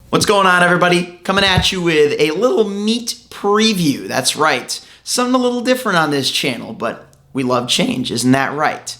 What's going on, everybody? Coming at you with a little meet preview. That's right. Something a little different on this channel, but we love change, isn't that right?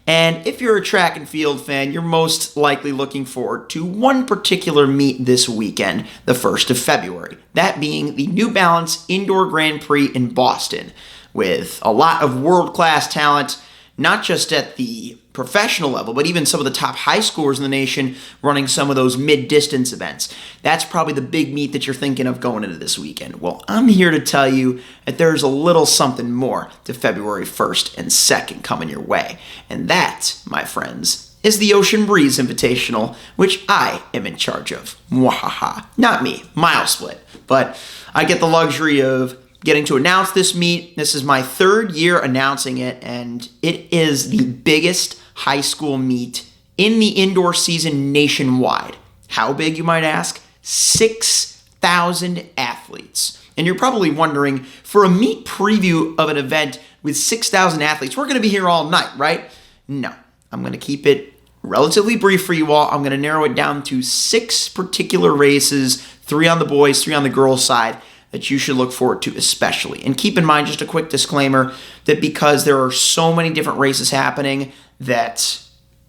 And if you're a track and field fan, you're most likely looking forward to one particular meet this weekend, the 1st of February. That being the New Balance Indoor Grand Prix in Boston, with a lot of world-class talent, not just at the professional level, but even some of the top high schoolers in the nation running some of those mid-distance events. That's probably the big meet that you're thinking of going into this weekend. Well, I'm here to tell you that there's a little something more to February 1st and 2nd coming your way. And that, my friends, is the Ocean Breeze Invitational, which I am in charge of. Mwahaha. Not me, Mile Split. But I get the luxury of getting to announce this meet. This is my 3rd year announcing it, and it is the biggest high school meet in the indoor season nationwide. How big, you might ask? 6,000 athletes. And you're probably wondering, for a meet preview of an event with 6,000 athletes, we're going to be here all night, right? No, I'm going to keep it relatively brief for you all. I'm going to narrow it down to 6 particular races, 3 on the boys, 3 on the girls side, that you should look forward to especially. And keep in mind, just a quick disclaimer, that because there are so many different races happening, that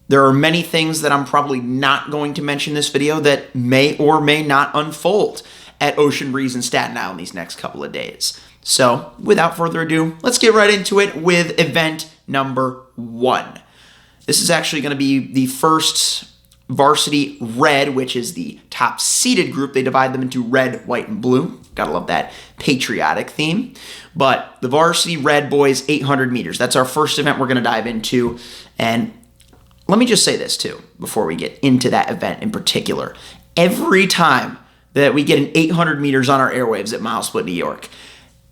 there are many things that I'm probably not going to mention in this video that may or may not unfold at Ocean Breeze in Staten Island these next couple of days. So, without further ado, let's get right into it with event number 1. This is actually going to be the first varsity red, which is the top seeded group. They divide them into red, white, and blue. Gotta love that patriotic theme. But the varsity red boys 800 meters. That's our first event we're going to dive into. And let me just say this too, before we get into that event in particular. Every time that we get an 800 meters on our airwaves at Mile Split, New York,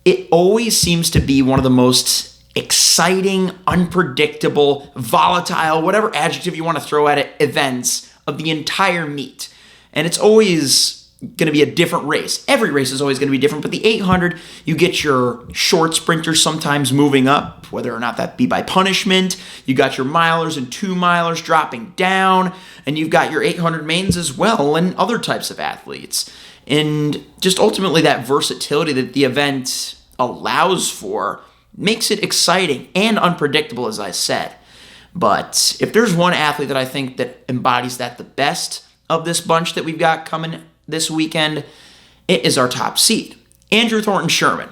it always seems to be one of the most exciting, unpredictable, volatile, whatever adjective you want to throw at it, events of the entire meet. And it's always going to be a different race. Every race is always going to be different, but the 800, you get your short sprinters sometimes moving up, whether or not that be by punishment. You got your milers and 2 milers dropping down, and you've got your 800 mains as well, and other types of athletes. And just ultimately that versatility that the event allows for makes it exciting and unpredictable, as I said. But if there's one athlete that I think that embodies that the best of this bunch that we've got coming this weekend, it is our top seed, Andrew Thornton Sherman.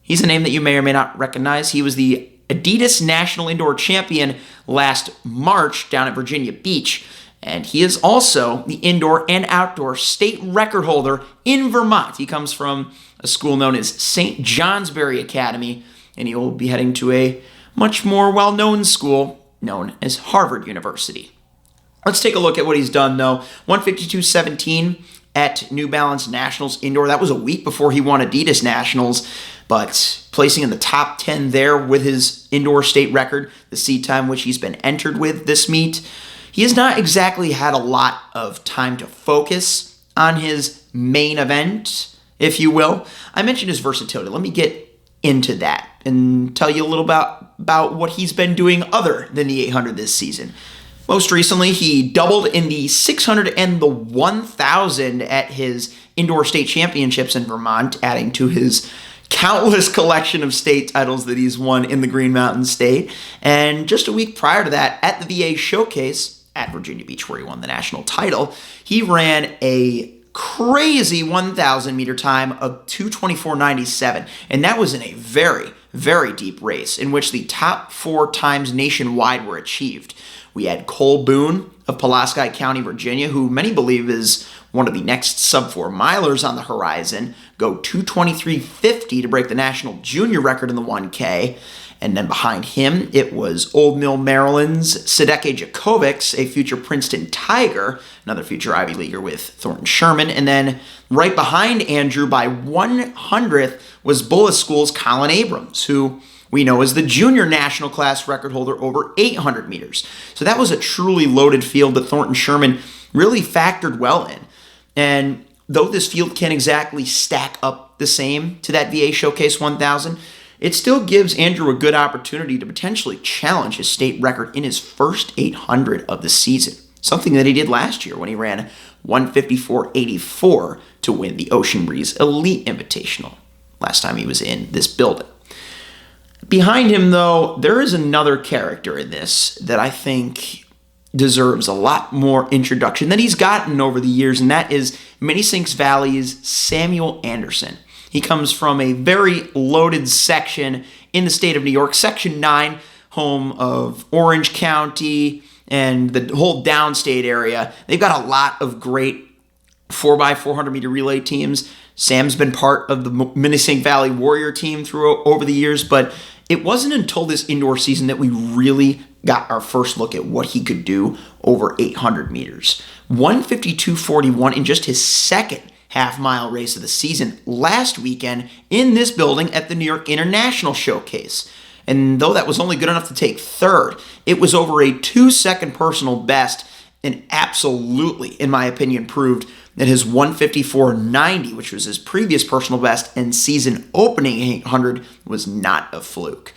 He's a name that you may or may not recognize. He was the Adidas National Indoor Champion last March down at Virginia Beach, and he is also the indoor and outdoor state record holder in Vermont. He comes from a school known as St. Johnsbury Academy, and he will be heading to a much more well-known school known as Harvard University. Let's take a look at what he's done, though. 152.17 at New Balance Nationals Indoor. That was a week before he won Adidas Nationals, but placing in the top 10 there with his indoor state record, the seed time which he's been entered with this meet. He has not exactly had a lot of time to focus on his main event, if you will. I mentioned his versatility. Let me get into that and tell you a little about what he's been doing other than the 800 this season. Most recently, he doubled in the 600 and the 1,000 at his indoor state championships in Vermont, adding to his countless collection of state titles that he's won in the Green Mountain State. And just a week prior to that, at the VA Showcase at Virginia Beach, where he won the national title, he ran a crazy 1,000 meter time of 2:24.97, and that was in a very, very deep race in which the top 4 times nationwide were achieved. We had Cole Boone of Pulaski County, Virginia, who many believe is one of the next sub-4 milers on the horizon, go 2:23.50 to break the national junior record in the 1K. And then behind him, it was Old Mill, Maryland's Sadeke Jakovics, a future Princeton Tiger, another future Ivy Leaguer with Thornton Sherman. And then right behind Andrew by 100th was Bullis School's Colin Abrams, who we know is the junior national class record holder over 800 meters. So that was a truly loaded field that Thornton Sherman really factored well in. And though this field can't exactly stack up the same to that VA Showcase 1000, it still gives Andrew a good opportunity to potentially challenge his state record in his first 800 of the season, something that he did last year when he ran 154.84 to win the Ocean Breeze Elite Invitational last time he was in this building. Behind him, though, there is another character in this that I think deserves a lot more introduction than he's gotten over the years, and that is Mini-Sinks Valley's Samuel Anderson. He comes from a very loaded section in the state of New York, Section 9, home of Orange County and the whole downstate area. They've got a lot of great 4x400 meter relay teams. Sam's been part of the Mini-Sink Valley Warrior team over the years, but it wasn't until this indoor season that we really got our first look at what he could do over 800 meters. 152.41 in just his second half-mile race of the season last weekend in this building at the New York International Showcase. And though that was only good enough to take third, it was over a 2-second personal best and absolutely, in my opinion, proved that his 154.90, which was his previous personal best and season opening 800, was not a fluke.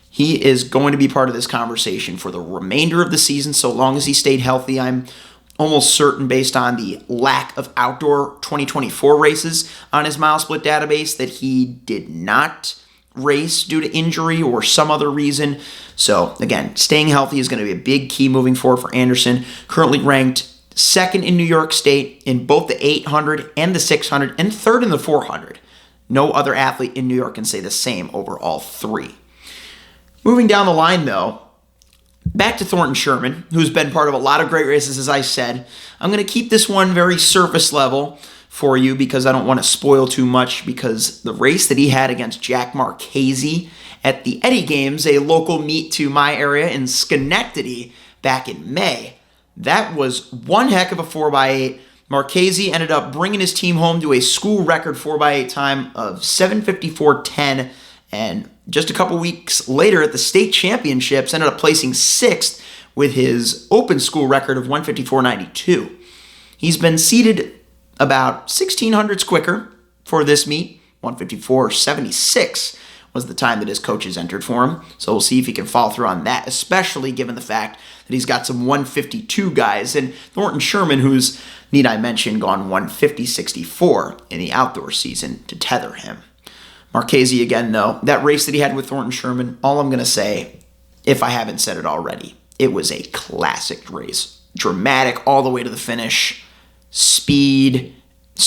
He is going to be part of this conversation for the remainder of the season, so long as he stayed healthy. I'm almost certain, based on the lack of outdoor 2024 races on his mile split database, that he did not race due to injury or some other reason. So again, staying healthy is going to be a big key moving forward for Anderson. Currently ranked second in New York State in both the 800 and the 600, and third in the 400. No other athlete in New York can say the same over all three. Moving down the line, though, back to Thornton Sherman, who's been part of a lot of great races, as I said. I'm going to keep this one very surface level for you because I don't want to spoil too much, because the race that he had against Jack Marchese at the Eddie Games, a local meet to my area in Schenectady back in May, that was one heck of a 4x8. Marchese ended up bringing his team home to a school record 4x8 time of 7:54.10, and just a couple weeks later at the state championships ended up placing 6th with his open school record of 154.92. He's been seeded about 1600s quicker for this meet. 154.76 was the time that his coaches entered for him. So we'll see if he can follow through on that, especially given the fact that he's got some 152 guys. And Thornton Sherman, who's, need I mention, gone 150.64 in the outdoor season to tether him. Marchese, again, though, that race that he had with Thornton Sherman, all I'm going to say, if I haven't said it already, it was a classic race. Dramatic all the way to the finish. Speed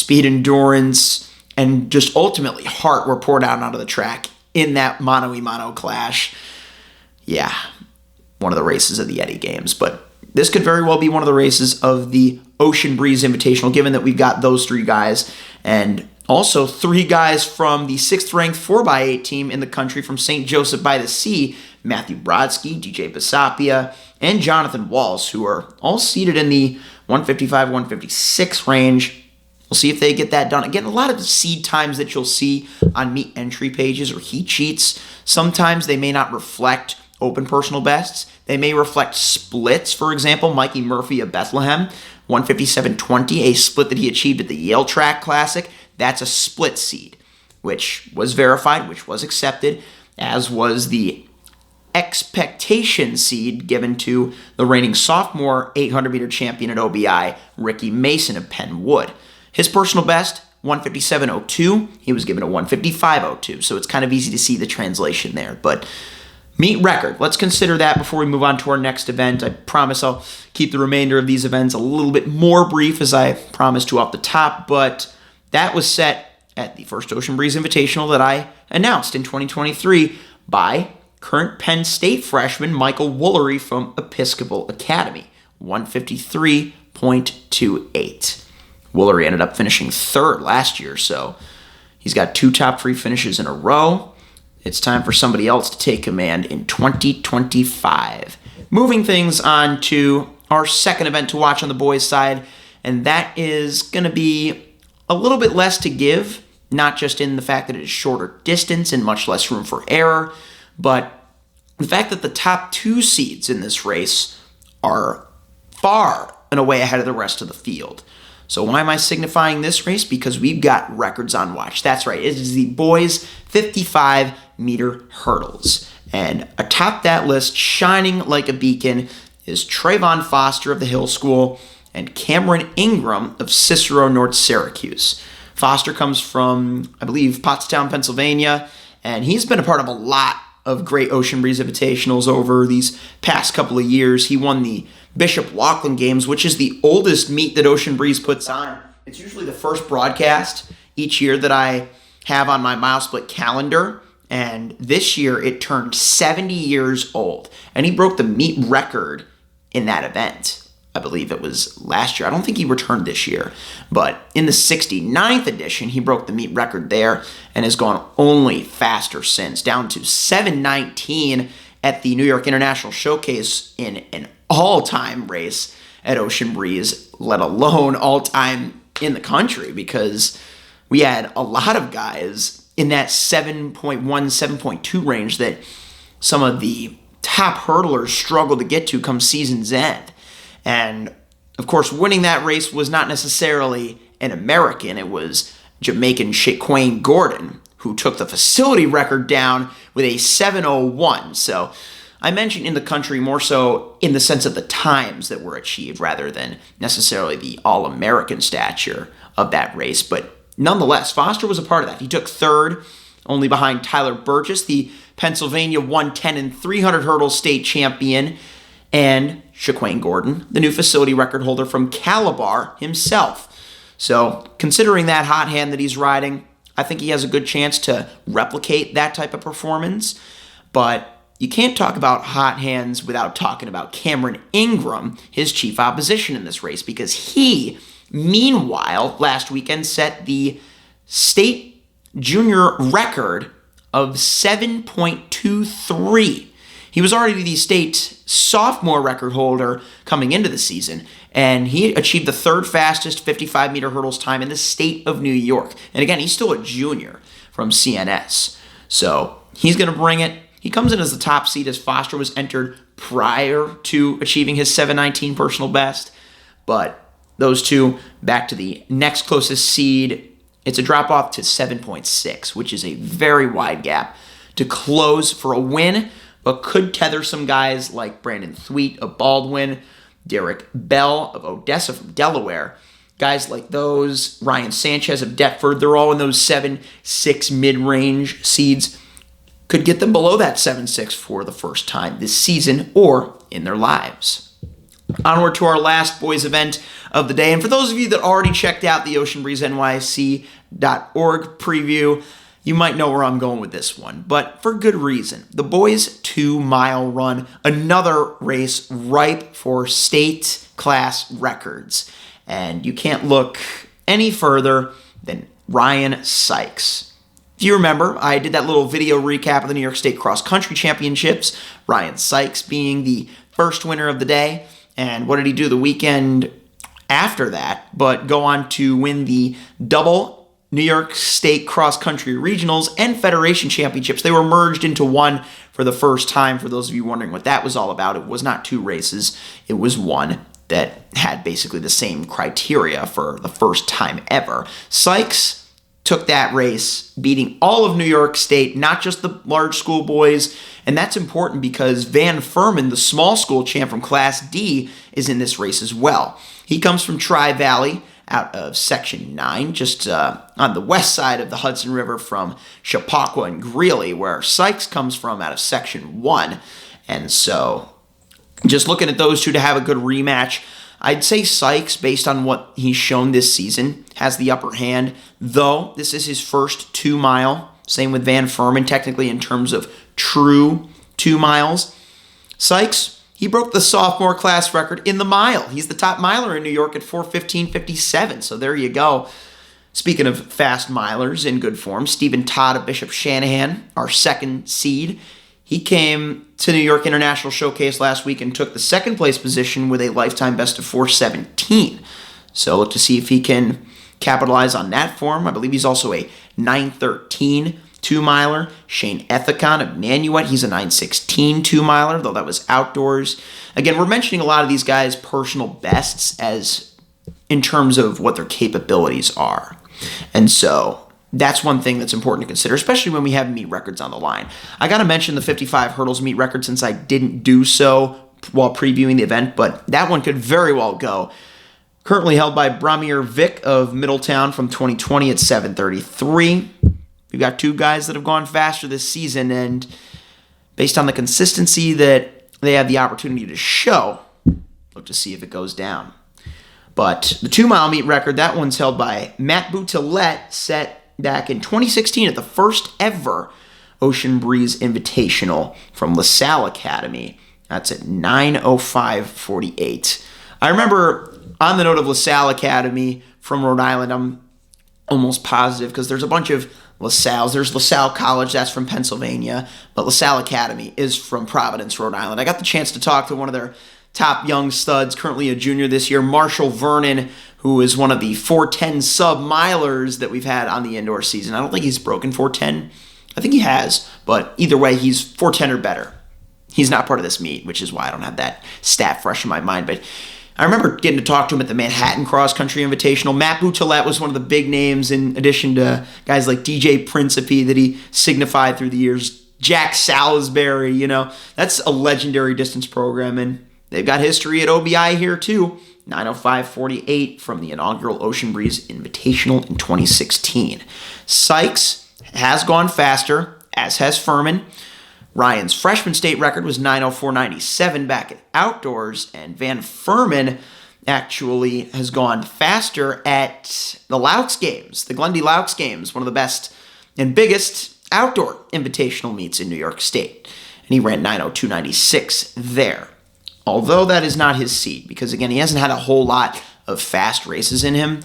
endurance, and just ultimately heart were poured out onto the track in that mano-a-mano clash. Yeah, one of the races of the Eddie Games, but this could very well be one of the races of the Ocean Breeze Invitational, given that we've got those three guys, and also 3 guys from the 6th-ranked 4x8 team in the country from St. Joseph by the Sea, Matthew Brodsky, DJ Basapia, and Jonathan Walls, who are all seated in the 155-156 range. We'll see if they get that done. Again, a lot of the seed times that you'll see on meet entry pages or heat sheets, sometimes they may not reflect open personal bests. They may reflect splits. For example, Mikey Murphy of Bethlehem, 157.20, a split that he achieved at the Yale Track Classic. That's a split seed, which was verified, which was accepted, as was the expectation seed given to the reigning sophomore 800-meter champion at OBI, Ricky Mason of Penn Wood. His personal best, 157.02. He was given a 155.02, so it's kind of easy to see the translation there. But meet record, let's consider that before we move on to our next event. I promise I'll keep the remainder of these events a little bit more brief, as I promised to off the top, but that was set at the first Ocean Breeze Invitational that I announced in 2023 by current Penn State freshman Michael Woolery from Episcopal Academy, 153.28. Woolery ended up finishing 3rd last year, so he's got 2 top 3 finishes in a row. It's time for somebody else to take command in 2025. Moving things on to our second event to watch on the boys' side, and that is going to be a little bit less to give, not just in the fact that it is shorter distance and much less room for error, but the fact that the top 2 seeds in this race are far and away ahead of the rest of the field. So why am I signifying this race? Because we've got records on watch. That's right. It is the boys' 55-meter hurdles. And atop that list, shining like a beacon, is Trayvon Foster of the Hill School. and Cameron Ingram of Cicero, North Syracuse. Foster comes from, I believe, Pottstown, Pennsylvania, and he's been a part of a lot of great Ocean Breeze Invitationals over these past couple of years. He won the Bishop Laughlin Games, which is the oldest meet that Ocean Breeze puts on. It's usually the first broadcast each year that I have on my mile split calendar, and this year it turned 70 years old, and he broke the meet record in that event. I believe it was last year. I don't think he returned this year, but in the 69th edition, he broke the meet record there and has gone only faster since, down to 7:19 at the New York International Showcase in an all-time race at Ocean Breeze, let alone all-time in the country, because we had a lot of guys in that 7.1, 7.2 range that some of the top hurdlers struggled to get to come season's end. And, of course, winning that race was not necessarily an American. It was Jamaican Shaquane Gordon, who took the facility record down with a 7:01. So I mentioned in the country more so in the sense of the times that were achieved rather than necessarily the all-American stature of that race. But nonetheless, Foster was a part of that. He took third, only behind Tyler Burgess, the Pennsylvania 110 and 300 hurdles state champion, and Shaquane Gordon, the new facility record holder from Calabar himself. So, considering that hot hand that he's riding, I think he has a good chance to replicate that type of performance. But you can't talk about hot hands without talking about Cameron Ingram, his chief opposition in this race, because he, meanwhile, last weekend set the state junior record of 7.23. He was already the state sophomore record holder coming into the season, and he achieved the third fastest 55-meter hurdles time in the state of New York. And again, he's still a junior from CNS. So he's going to bring it. He comes in as the top seed as Foster was entered prior to achieving his 7:19 personal best. But those two, back to the next closest seed, it's a drop-off to 7.6, which is a very wide gap to close for a win, but could tether some guys like Brandon Thweet of Baldwin, Derek Bell of Odessa from Delaware. Guys like those, Ryan Sanchez of Deptford, they're all in those 7.6 mid-range seeds. Could get them below that 7.6 for the first time this season or in their lives. Onward to our last boys event of the day. And for those of you that already checked out the oceanbreezenyc.org preview, you might know where I'm going with this one, but for good reason. The boys 2-mile run, another race ripe for state class records. And you can't look any further than Ryan Sykes. If you remember, I did that little video recap of the New York State Cross Country Championships, Ryan Sykes being the first winner of the day. And what did he do the weekend after that but go on to win the double New York State Cross Country Regionals and Federation Championships. They were merged into one for the first time. For those of you wondering what that was all about, it was not two races. It was one that had basically the same criteria for the first time ever. Sykes took that race, beating all of New York State, not just the large school boys. And that's important because Van Furman, the small school champ from Class D, is in this race as well. He comes from Tri-Valley, out of Section 9, just on the west side of the Hudson River from Chappaqua and Greeley, where Sykes comes from out of Section 1. And so, just looking at those two to have a good rematch, I'd say Sykes, based on what he's shown this season, has the upper hand, though this is his first 2-mile. Same with Van Furman, technically in terms of true 2 miles. Sykes, he broke the sophomore class record in the mile. He's the top miler in New York at 4:15:57. So there you go. Speaking of fast milers in good form, Stephen Todd of Bishop Shanahan, our second seed. He came to New York International Showcase last week and took the second place position with a lifetime best of 4:17. So look to see if he can capitalize on that form. I believe he's also a 9:13 2-miler. Shane Ethicon of Nanuet, he's a 9:16 2-miler, though that was outdoors. Again, we're mentioning a lot of these guys' personal bests as in terms of what their capabilities are. And so that's one thing that's important to consider, especially when we have meet records on the line. I got to mention the 55 hurdles meet record since I didn't do so while previewing the event, but that one could very well go Currently held by Bramir Vick of Middletown from 2020 at 7:33. We've got two guys that have gone faster this season, and based on the consistency that they have the opportunity to show, look to see if it goes down. But the 2-mile meet record, that one's held by Matt Boutillet, set back in 2016 at the first ever Ocean Breeze Invitational from LaSalle Academy. That's at 9:05:48. I remember, on the note of LaSalle Academy from Rhode Island, I'm almost positive because there's a bunch of LaSalle's. There's LaSalle College, that's from Pennsylvania, but LaSalle Academy is from Providence, Rhode Island. I got the chance to talk to one of their top young studs, currently a junior this year, Marshall Vernon, who is one of the 410 sub-milers that we've had on the indoor season. I don't think he's broken 410. I think he has, but either way, he's 410 or better. He's not part of this meet, which is why I don't have that stat fresh in my mind, but I remember getting to talk to him at the Manhattan Cross Country Invitational. Matt Boutillet was one of the big names, in addition to guys like DJ Principe that he signified through the years. Jack Salisbury, that's a legendary distance program, and they've got history at OBI here too. 9:05:48 from the inaugural Ocean Breeze Invitational in 2016. Sykes has gone faster, as has Furman. Ryan's freshman state record was 9:04:97 back at outdoors, and Van Furman actually has gone faster at the Louts Games, the Glendy Louts Games, one of the best and biggest outdoor invitational meets in New York State. And he ran 9:02:96 there. Although that is not his seed, because again, he hasn't had a whole lot of fast races in him,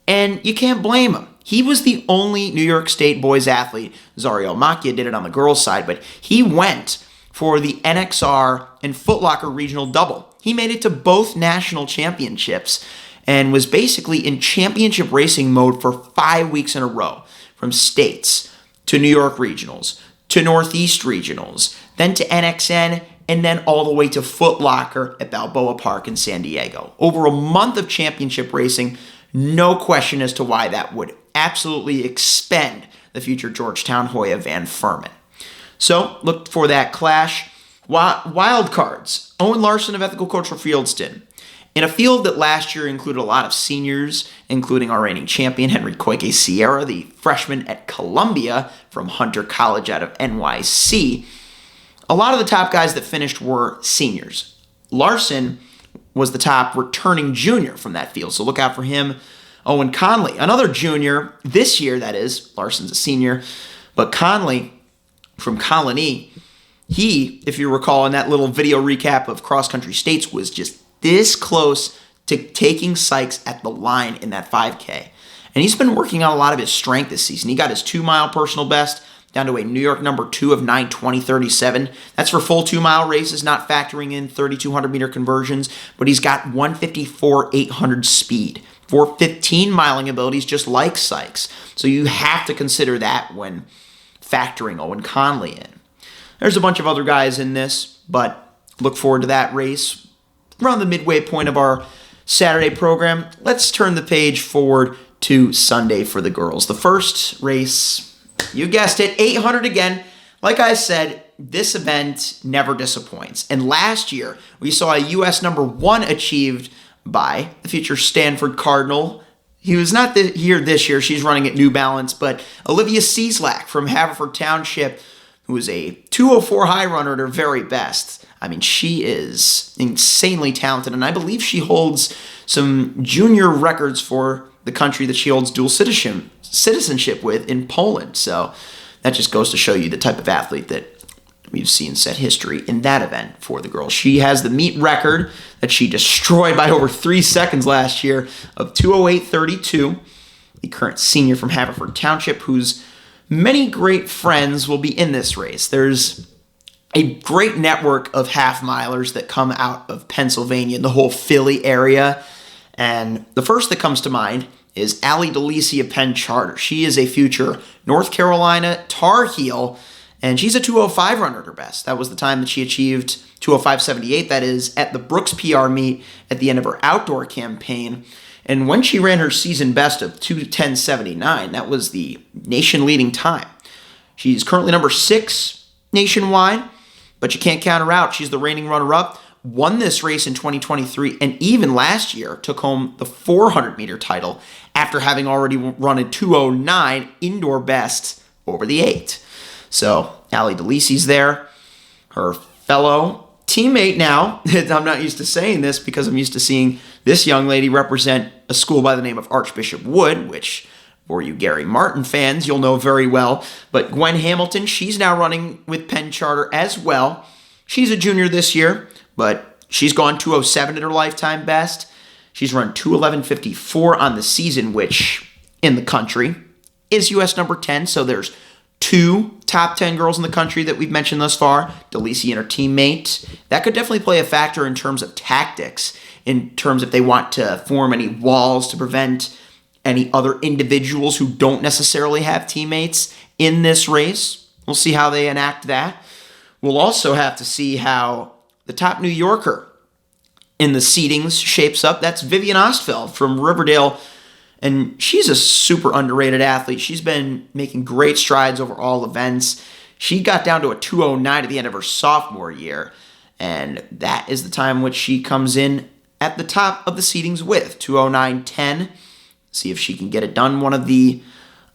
and you can't blame him. He was the only New York State boys athlete. Zario Macchia did it on the girls' side, but he went for the NXR and Foot Locker regional double. He made it to both national championships and was basically in championship racing mode for 5 weeks in a row, from states to New York regionals to Northeast regionals, then to NXN, and then all the way to Foot Locker at Balboa Park in San Diego. Over a month of championship racing, no question as to why that would absolutely expend the future Georgetown Hoya Van Furman. So, look for that clash. Wild cards. Owen Larson of Ethical Cultural Fieldston. In a field that last year included a lot of seniors, including our reigning champion Henry Koike Sierra, the freshman at Columbia from Hunter College out of NYC, a lot of the top guys that finished were seniors. Larson was the top returning junior from that field, so look out for him. Owen Conley, another junior this year, that is. Larson's a senior. But Conley from Colony, he, if you recall in that little video recap of Cross Country States, was just this close to taking Sykes at the line in that 5K. And he's been working on a lot of his strength this season. He got his 2-mile personal best down to a New York number 2 of 9:20:37. That's for full 2-mile races, not factoring in 3,200-meter conversions. But he's got 154.800 speed. For 15-miling abilities, just like Sykes. So you have to consider that when factoring Owen Conley in. There's a bunch of other guys in this, but look forward to that race around the midway point of our Saturday program. Let's turn the page forward to Sunday for the girls. The first race, you guessed it, 800 again. Like I said, this event never disappoints. And last year, we saw a U.S. number 1 achieved by the future Stanford Cardinal. He was not here this year. She's running at New Balance, but Olivia Cieslak from Haverford Township, who is a 204 high runner at her very best. I mean, she is insanely talented, and I believe she holds some junior records for the country that she holds dual citizenship with in Poland. So that just goes to show you the type of athlete that we've seen set history in that event for the girls. She has the meet record that she destroyed by over 3 seconds last year of 2:08:32. The current senior from Haverford Township, whose many great friends will be in this race. There's a great network of half-milers that come out of Pennsylvania and the whole Philly area. And the first that comes to mind is Allie DeLisi of Penn Charter. She is a future North Carolina Tar Heel, and she's a 2:05 runner at her best. That was the time that she achieved 2:05:78, that is, at the Brooks PR meet at the end of her outdoor campaign. And when she ran her season best of 2:10:79, that was the nation-leading time. She's currently number 6 nationwide, but you can't count her out. She's the reigning runner-up won this race in 2023, and even last year took home the 400-meter title after having already run a 2:09 indoor best over the 8. So Allie DeLisi's there. Her fellow teammate now, I'm not used to saying this because I'm used to seeing this young lady represent a school by the name of Archbishop Wood, which for you Gary Martin fans, you'll know very well. But Gwen Hamilton, she's now running with Penn Charter as well. She's a junior this year, but she's gone 2:07 at her lifetime best. She's run 2:11.54 on the season, which in the country is U.S. number 10. So there's 2 top 10 girls in the country that we've mentioned thus far, DeLisi and her teammate. That could definitely play a factor in terms of tactics, in terms if they want to form any walls to prevent any other individuals who don't necessarily have teammates in this race. We'll see how they enact that. We'll also have to see how the top New Yorker in the seedings shapes up. That's Vivian Ostfeld from Riverdale, and she's a super underrated athlete. She's been making great strides over all events. She got down to a 2:09 at the end of her sophomore year, and that is the time which she comes in at the top of the seedings with 2:09.10. See if she can get it done. One of the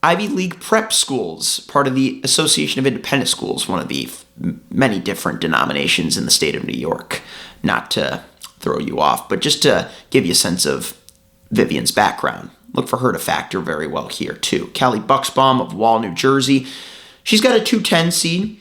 Ivy League prep schools, part of the Association of Independent Schools, one of the many different denominations in the state of New York. Not to throw you off, but just to give you a sense of Vivian's background. Look for her to factor very well here, too. Callie Bucksbaum of Wall, New Jersey. She's got a 2:10 seed,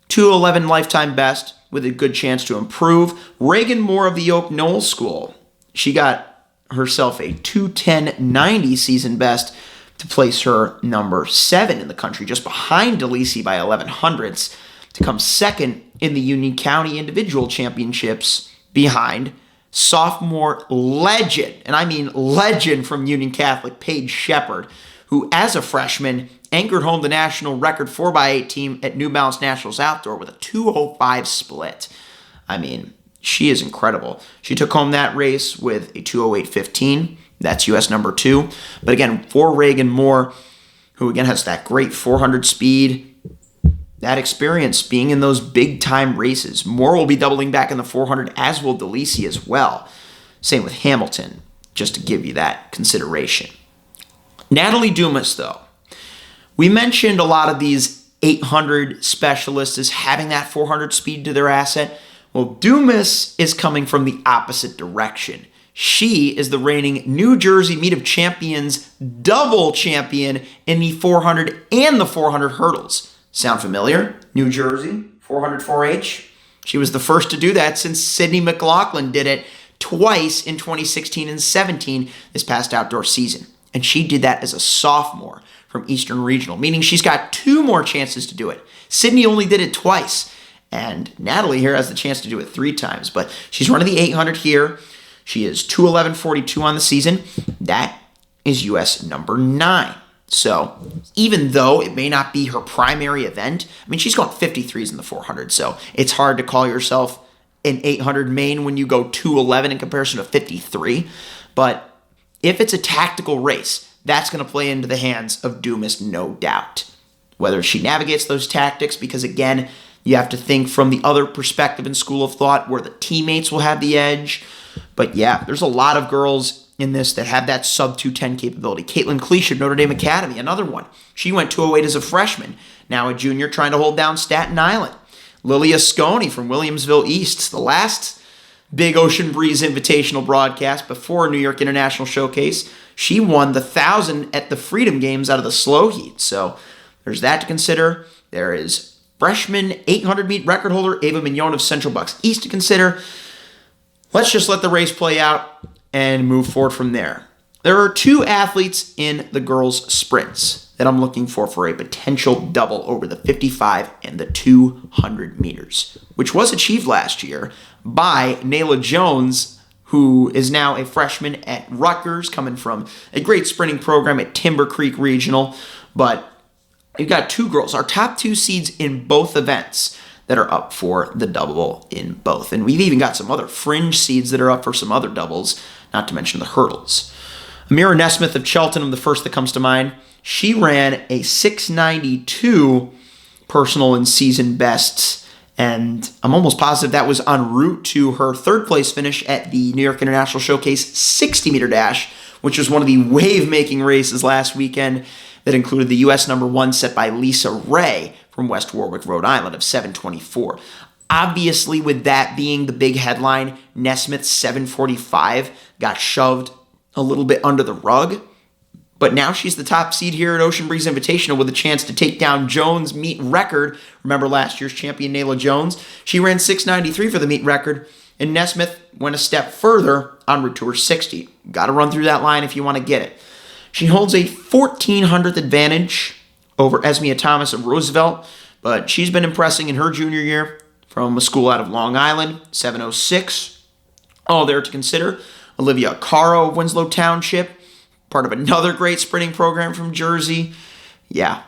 2:11 lifetime best, with a good chance to improve. Reagan Moore of the Oak Knoll School. She got herself a 2:10.90 season best to place her number 7 in the country, just behind DeLisi by 11 hundredths, to come second in the Union County Individual Championships behind sophomore legend, and I mean legend from Union Catholic, Paige Shepard, who as a freshman anchored home the national record 4x8 team at New Balance Nationals Outdoor with a 2:05 split. I mean, she is incredible. She took home that race with a 2:08.15. That's U.S. number 2. But again, for Reagan Moore, who again has that great 400 speed, that experience being in those big-time races. Moore will be doubling back in the 400, as will DeLisi as well. Same with Hamilton, just to give you that consideration. Natalie Dumas, though. We mentioned a lot of these 800 specialists as having that 400 speed to their asset. Well, Dumas is coming from the opposite direction. She is the reigning New Jersey Meet of Champions double champion in the 400 and the 400 hurdles. Sound familiar? New Jersey, 400 4H. She was the first to do that since Sydney McLaughlin did it twice in 2016 and 17 this past outdoor season. And she did that as a sophomore from Eastern Regional, meaning she's got 2 more chances to do it. Sydney only did it twice, and Natalie here has the chance to do it 3 times. But she's running the 800 here. She is 2:11.42 on the season. That is U.S. number 9. So even though it may not be her primary event, I mean, she's going 53s in the 400, so it's hard to call yourself an 800 main when you go 2:11 in comparison to 53. But if it's a tactical race, that's going to play into the hands of Dumas, no doubt. Whether she navigates those tactics, because again, you have to think from the other perspective and school of thought where the teammates will have the edge. But yeah, there's a lot of girls in this that have that sub 210 capability. Caitlin Cleash of Notre Dame Academy, another one. She went 2:08 as a freshman, now a junior trying to hold down Staten Island. Lilia Asconi from Williamsville East, the last Big Ocean Breeze Invitational broadcast before New York International Showcase. She won the 1,000 at the Freedom Games out of the slow heat. So there's that to consider. There is freshman 800 meet record holder Ava Mignon of Central Bucks East to consider. Let's just let the race play out and move forward from there. There are 2 athletes in the girls' sprints that I'm looking for a potential double over the 55 and the 200 meters, which was achieved last year by Nayla Jones, who is now a freshman at Rutgers, coming from a great sprinting program at Timber Creek Regional. But you've got 2 girls, our top 2 seeds in both events, that are up for the double in both. And we've even got some other fringe seeds that are up for some other doubles, not to mention the hurdles. Amira Nesmith of Cheltenham, the first that comes to mind, she ran a 692 personal and season best And I'm almost positive that was en route to her third place finish at the New York International Showcase 60-meter dash, which was one of the wave-making races last weekend that included the U.S. number 1 set by Lisa Ray from West Warwick, Rhode Island of 7:24. Obviously, with that being the big headline, Nesmith's 7:45 got shoved a little bit under the rug. But now she's the top seed here at Ocean Breeze Invitational with a chance to take down Jones' meet record. Remember last year's champion, Nayla Jones? She ran 6:93 for the meet record, and Nesmith went a step further en route to her 60. Got to run through that line if you want to get it. She holds a 1,400th advantage over Esmea Thomas of Roosevelt, but she's been impressing in her junior year from a school out of Long Island, 7:06. All there to consider. Olivia Caro of Winslow Township, part of another great sprinting program from Jersey. Yeah,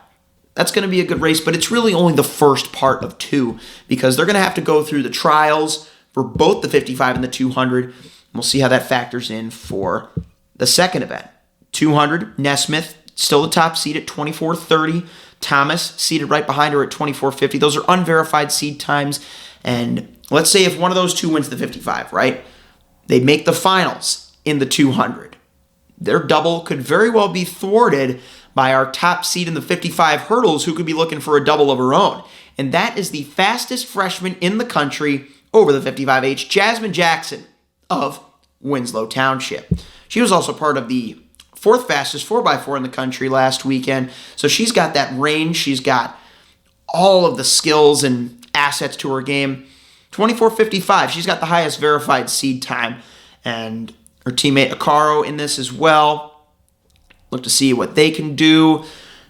that's going to be a good race, but it's really only the first part of two because they're going to have to go through the trials for both the 55 and the 200. We'll see how that factors in for the second event. 200, Nesmith, still the top seed at 24:30. Thomas, seated right behind her at 24:50. Those are unverified seed times. And let's say if one of those two wins the 55, right? They make the finals in the 200. Their double could very well be thwarted by our top seed in the 55 hurdles who could be looking for a double of her own. And that is the fastest freshman in the country over the 55H, Jasmine Jackson of Winslow Township. She was also part of the fourth fastest 4x4 in the country last weekend. So she's got that range. She's got all of the skills and assets to her game. 24:55. She's got the highest verified seed time. And her teammate Akaro in this as well. Look to see what they can do.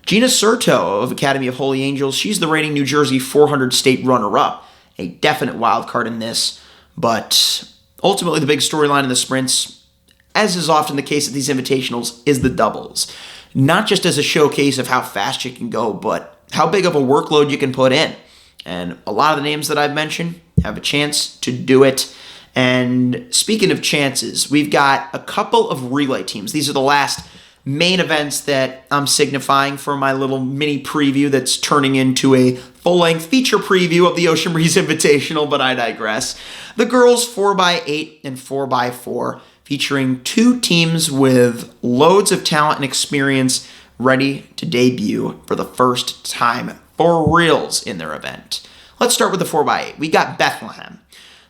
Gina Serto of Academy of Holy Angels. She's the reigning New Jersey 400 state runner-up. A definite wild card in this. But ultimately the big storyline in the sprints, as is often the case at these invitationals, is the doubles. Not just as a showcase of how fast you can go, but how big of a workload you can put in. And a lot of the names that I've mentioned have a chance to do it. And speaking of chances, we've got a couple of relay teams. These are the last main events that I'm signifying for my little mini preview that's turning into a full-length feature preview of the Ocean Breeze Invitational, but I digress. The girls 4x8 and 4x4, featuring two teams with loads of talent and experience ready to debut for the first time for reals in their event. Let's start with the 4x8. We got Bethlehem.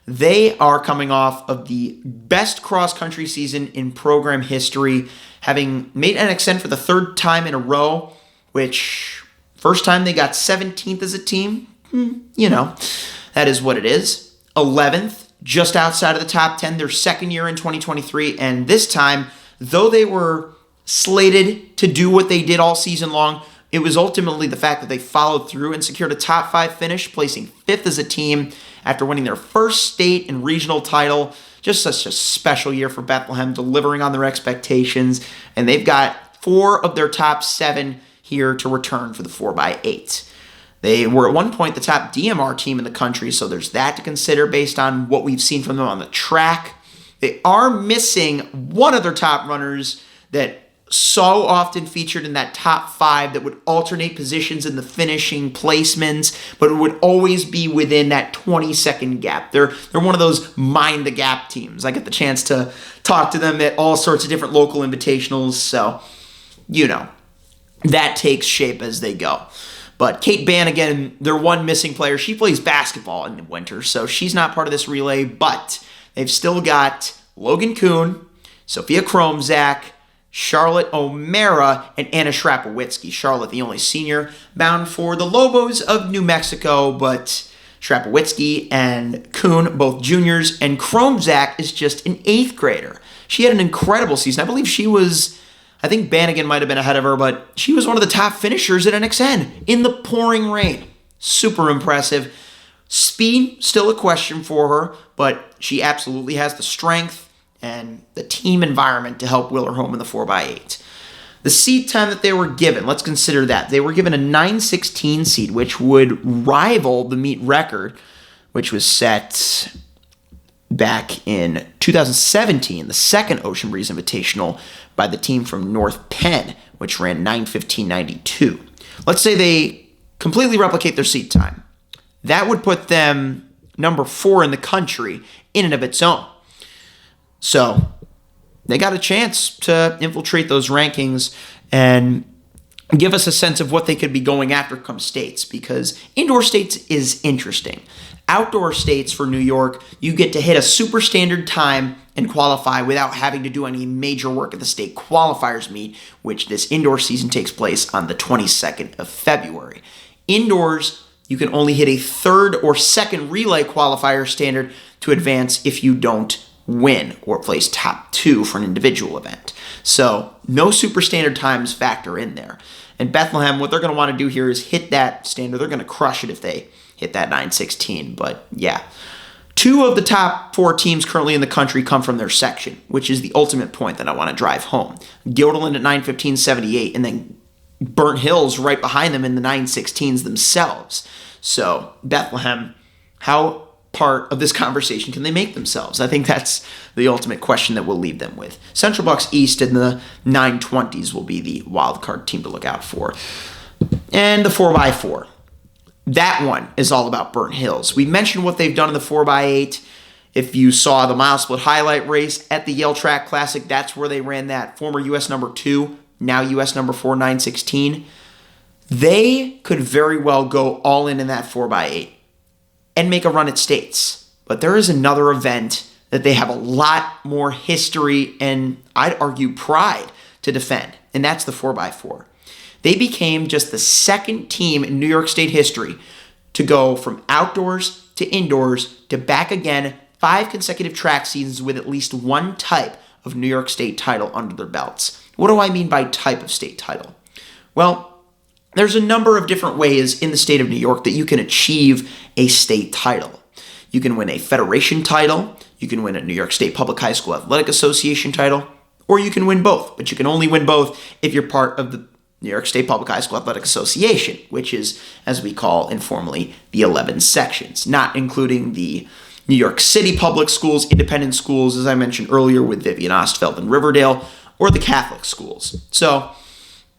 They are coming off of the best cross-country season in program history, having made NXN for the third time in a row, which first time they got 17th as a team. That is what it is. 11th, just outside of the top 10, their second year in 2023, and this time, though they were slated to do what they did all season long, it was ultimately the fact that they followed through and secured a top 5 finish, placing 5th as a team after winning their first state and regional title. Just such a special year for Bethlehem, delivering on their expectations. And they've got 4 of their top 7 here to return for the 4x8. They were at one point the top DMR team in the country, so there's that to consider based on what we've seen from them on the track. They are missing one of their top runners that so often featured in that top 5 that would alternate positions in the finishing placements, but it would always be within that 20-second gap. They're one of those mind the gap teams. I get the chance to talk to them at all sorts of different local invitationals, so that takes shape as they go. But Kate Bannigan, their one missing player, she plays basketball in the winter, so she's not part of this relay, but they've still got Logan Kuhn, Sophia Kromzak, Charlotte O'Mara, and Anna Schrapowitzki. Charlotte, the only senior, bound for the Lobos of New Mexico, but Schrapowitzki and Kuhn, both juniors, and Kromzak is just an 8th grader. She had an incredible season. I believe I think Bannigan might have been ahead of her, but she was one of the top finishers at NXN in the pouring rain. Super impressive. Speed, still a question for her, but she absolutely has the strength and the team environment to help will her home in the 4x8. The seed time that they were given, let's consider that. They were given a 9:16 seed, which would rival the meet record, which was set back in 2017, the second Ocean Breeze Invitational, by the team from North Penn, which ran 9:15.92. Let's say they completely replicate their seed time. that would put them number 4 in the country in and of its own. So they got a chance to infiltrate those rankings and give us a sense of what they could be going after come states, because indoor states is interesting. Outdoor states for New York, you get to hit a super standard time and qualify without having to do any major work at the state qualifiers meet, which this indoor season takes place on the 22nd of February. Indoors, you can only hit a third or second relay qualifier standard to advance if you don't win or place top 2 for an individual event. So no super standard times factor in there. And Bethlehem, what they're going to want to do here is hit that standard. They're going to crush it if they hit that 9:16. But yeah, 2 of the top 4 teams currently in the country come from their section, which is the ultimate point that I want to drive home. Guilderland at 9:15.78, and then Burnt Hills right behind them in the 9:16s themselves. So Bethlehem, how part of this conversation can they make themselves? I think that's the ultimate question that we'll leave them with. Central Bucks East in the 9:20s will be the wild card team to look out for. And the 4x4. That one is all about Burnt Hills. We mentioned what they've done in the 4x8. If you saw the mile split highlight race at the Yale Track Classic, that's where they ran that former U.S. number 2, now U.S. number 4, 9:16. They could very well go all in that 4x8 and make a run at states. But there is another event that they have a lot more history and I'd argue pride to defend, and that's the 4x4. They became just the second team in New York State history to go from outdoors to indoors to back again 5 consecutive track seasons with at least one type of New York State title under their belts. What do I mean by type of state title? Well, there's a number of different ways in the state of New York that you can achieve a state title. You can win a federation title, you can win a New York State Public High School Athletic Association title, or you can win both. But you can only win both if you're part of the New York State Public High School Athletic Association, which is, as we call informally, the 11 sections, not including the New York City public schools, independent schools, as I mentioned earlier with Vivian Ostfeld and Riverdale, or the Catholic schools. So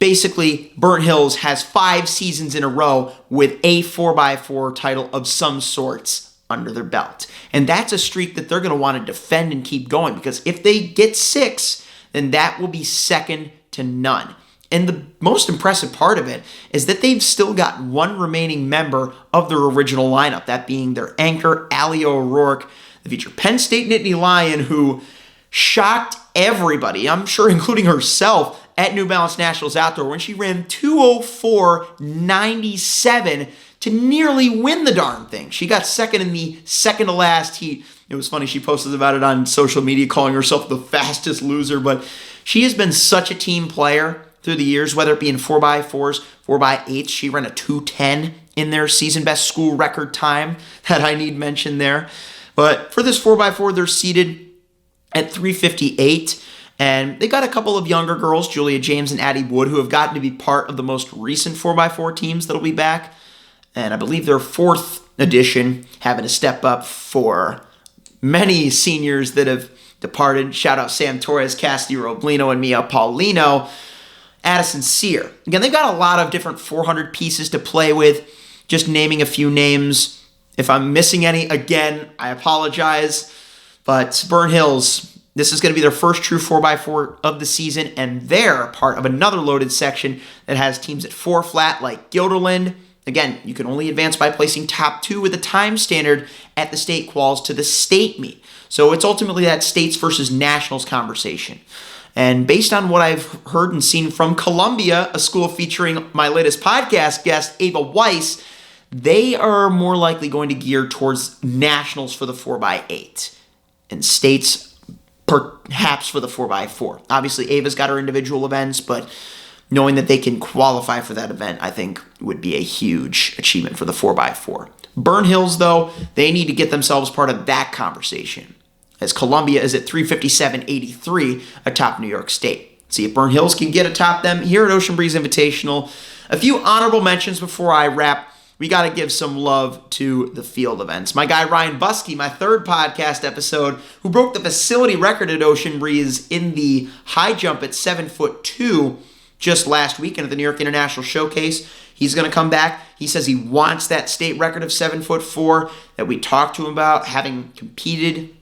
basically, Burnt Hills has 5 seasons in a row with a 4x4 title of some sorts under their belt. And that's a streak that they're going to want to defend and keep going, because if they get 6, then that will be second to none. And the most impressive part of it is that they've still got one remaining member of their original lineup, that being their anchor, Allie O'Rourke, the future Penn State Nittany Lion, who shocked everybody, I'm sure including herself, at New Balance Nationals Outdoor when she ran 2:04.97 to nearly win the darn thing. She got second in the second to last heat. It was funny, she posted about it on social media, calling herself the fastest loser, but she has been such a team player through the years, whether it be in 4x4s, 4x8s. She ran a 2:10 in their season best school record time that I need mention there. But for this 4x4, they're seated at 358. And they got a couple of younger girls, Julia James and Addie Wood, who have gotten to be part of the most recent 4x4 teams that'll be back. And I believe their 4th edition having to step up for many seniors that have departed. Shout out Sam Torres, Cassidy Roblino, and Mia Paulino. Addison Sear. Again, they've got a lot of different 400 pieces to play with. Just naming a few names. If I'm missing any, again, I apologize. But Burnt Hills, this is going to be their first true 4x4 of the season, and they're part of another loaded section that has teams at 4 flat like Guilderland. Again, you can only advance by placing top 2 with a time standard at the state quals to the state meet. So it's ultimately that states versus nationals conversation. And based on what I've heard and seen from Columbia, a school featuring my latest podcast guest, Ava Weiss, they are more likely going to gear towards nationals for the 4x8 and states perhaps for the 4x4. Obviously, Ava's got her individual events, but knowing that they can qualify for that event, I think would be a huge achievement for the 4x4. Burnt Hills, though, they need to get themselves part of that conversation, as Columbia is at 357.83 atop New York State. See if Burnt Hills can get atop them here at Ocean Breeze Invitational. A few honorable mentions before I wrap. We got to give some love to the field events. My guy Ryan Buskey, my 3rd podcast episode, who broke the facility record at Ocean Breeze in the high jump at 7'2", just last weekend at the New York International Showcase. He's going to come back. He says he wants that state record of 7'4" that we talked to him about, having competed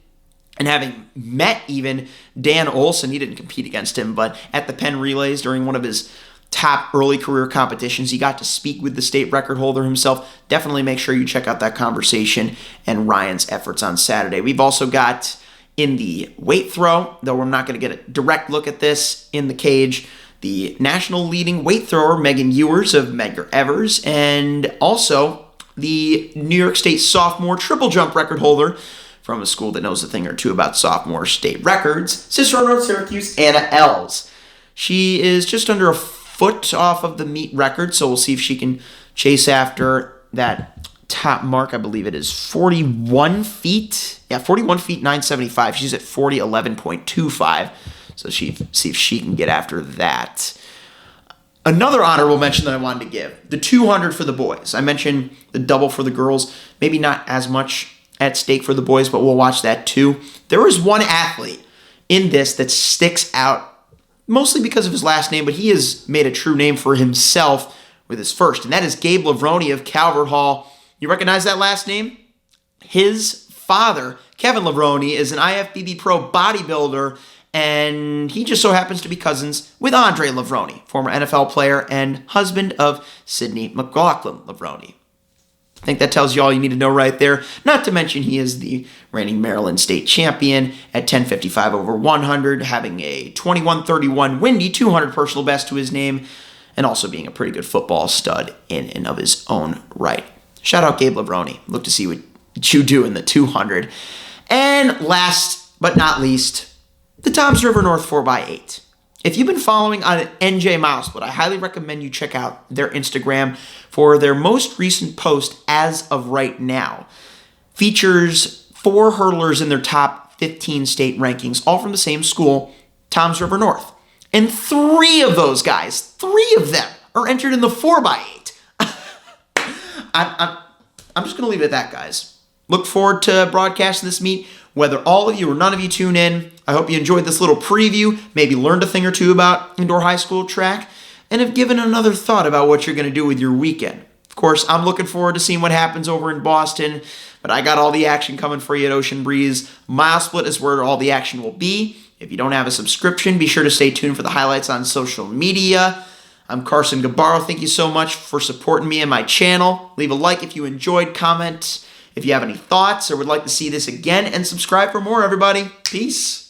and having met even Dan Olson. He didn't compete against him, but at the Penn Relays during one of his top early career competitions, he got to speak with the state record holder himself. Definitely make sure you check out that conversation and Ryan's efforts on Saturday. We've also got in the weight throw, though we're not going to get a direct look at this in the cage, the national leading weight thrower Megan Ewers of Medgar Evers, and also the New York State sophomore triple jump record holder from a school that knows a thing or two about sophomore state records, Cicero North Syracuse, Anna Els. She is just under a foot off of the meet record, so we'll see if she can chase after that top mark. I believe it is 41 feet. Yeah, 41 feet, 975. She's at 40:11.25, so see if she can get after that. Another honorable mention that I wanted to give, the 200 for the boys. I mentioned the double for the girls, maybe not as much at stake for the boys, but we'll watch that too. There is one athlete in this that sticks out, mostly because of his last name, but he has made a true name for himself with his first, and that is Gabe Lavroni of Calvert Hall. You recognize that last name? His father, Kevin Lavroni, is an IFBB pro bodybuilder, and he just so happens to be cousins with Andre Lavroni, former NFL player and husband of Sydney McLaughlin Lavroni. I think that tells you all you need to know right there. Not to mention he is the reigning Maryland State champion at 10:55 over 100, having a 21:31 windy 200 personal best to his name, and also being a pretty good football stud in and of his own right. Shout out Gabe Lavroni. Look to see what you do in the 200. And last but not least, the Toms River North 4x8. If you've been following on NJ Milesplit, I highly recommend you check out their Instagram for their most recent post as of right now. Features 4 hurdlers in their top 15 state rankings, all from the same school, Toms River North. And 3 of those guys, 3 of them, are entered in the 4x8. I'm just going to leave it at that, guys. Look forward to broadcasting this meet, whether all of you or none of you tune in. I hope you enjoyed this little preview, maybe learned a thing or two about indoor high school track, and have given another thought about what you're going to do with your weekend. Of course, I'm looking forward to seeing what happens over in Boston, but I got all the action coming for you at Ocean Breeze. Milesplit is where all the action will be. If you don't have a subscription, be sure to stay tuned for the highlights on social media. I'm Carson Gabbaro. Thank you so much for supporting me and my channel. Leave a like if you enjoyed, comment if you have any thoughts or would like to see this again, and subscribe for more, everybody. Peace.